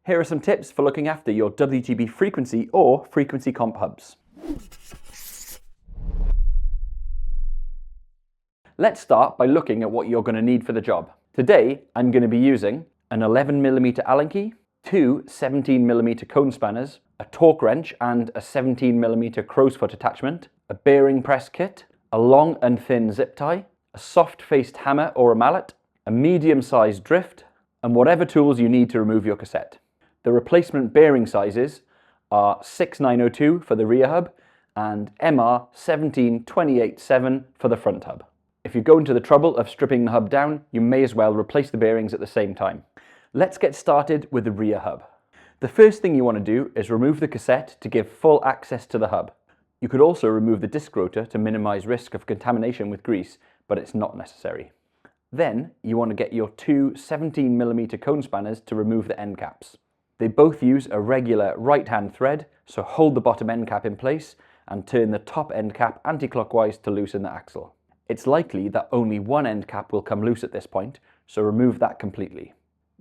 Here are some tips for looking after your WTB frequency or frequency comp hubs. Let's start by looking at what you're going to need for the job. Today, I'm going to be using an 11mm Allen key, two 17mm cone spanners, a torque wrench and a 17mm crow's foot attachment, a bearing press kit, a long and thin zip tie, a soft-faced hammer or a mallet, a medium-sized drift, and whatever tools you need to remove your cassette. The replacement bearing sizes are 6902 for the rear hub and MR 17287 for the front hub. If you go into the trouble of stripping the hub down, you may as well replace the bearings at the same time. Let's get started with the rear hub. The first thing you want to do is remove the cassette to give full access to the hub. You could also remove the disc rotor to minimize risk of contamination with grease, but it's not necessary. Then you want to get your two 17mm cone spanners to remove the end caps. They both use a regular right-hand thread, so hold the bottom end cap in place and turn the top end cap anti-clockwise to loosen the axle. It's likely that only one end cap will come loose at this point, so remove that completely.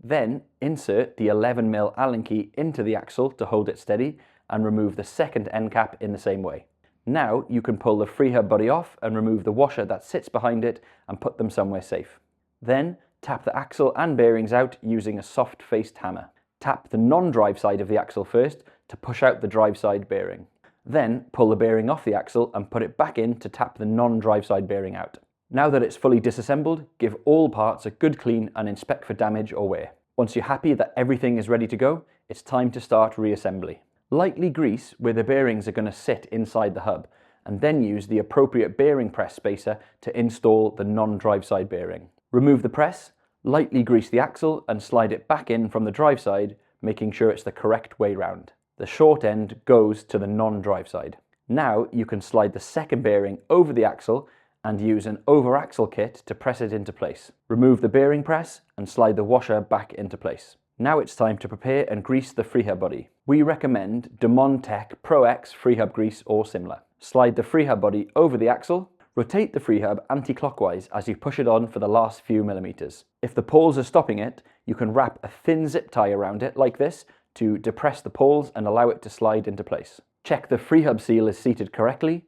Then insert the 11mm Allen key into the axle to hold it steady and remove the second end cap in the same way. Now you can pull the freehub body off and remove the washer that sits behind it and put them somewhere safe. Then tap the axle and bearings out using a soft-faced hammer. Tap the non-drive side of the axle first to push out the drive side bearing. Then pull the bearing off the axle and put it back in to tap the non-drive side bearing out. Now that it's fully disassembled, give all parts a good clean and inspect for damage or wear. Once you're happy that everything is ready to go, it's time to start reassembly. Lightly grease where the bearings are going to sit inside the hub, and then use the appropriate bearing press spacer to install the non-drive side bearing. Remove the press, lightly grease the axle and slide it back in from the drive side, making sure it's the correct way round. The short end goes to the non-drive side. Now you can slide the second bearing over the axle and use an over-axle kit to press it into place. Remove the bearing press and slide the washer back into place. Now it's time to prepare and grease the freehub body. We recommend Demontech Pro X freehub grease or similar. Slide the freehub body over the axle. Rotate the freehub anti-clockwise as you push it on for the last few millimeters. If the pawls are stopping it, you can wrap a thin zip tie around it like this to depress the pawls and allow it to slide into place. Check the freehub seal is seated correctly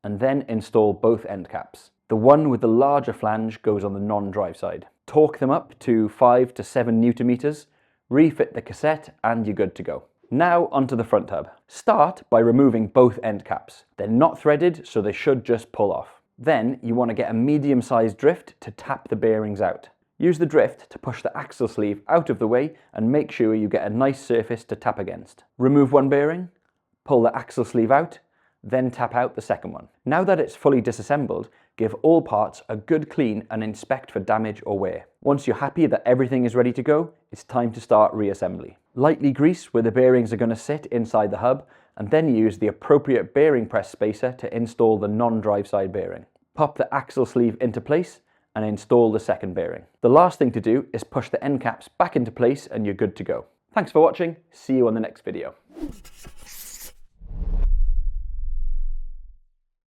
and then install both end caps. The one with the larger flange goes on the non-drive side. Torque them up to 5 to 7 Newton meters, refit the cassette and you're good to go. Now onto the front hub. Start by removing both end caps. They're not threaded, so they should just pull off. Then you want to get a medium-sized drift to tap the bearings out. Use the drift to push the axle sleeve out of the way and make sure you get a nice surface to tap against. Remove one bearing, pull the axle sleeve out, then tap out the second one. Now that it's fully disassembled, give all parts a good clean and inspect for damage or wear. Once you're happy that everything is ready to go, it's time to start reassembly. Lightly grease where the bearings are going to sit inside the hub and then use the appropriate bearing press spacer to install the non-drive side bearing. Pop the axle sleeve into place and install the second bearing. The last thing to do is push the end caps back into place and you're good to go. Thanks for watching, see you on the next video.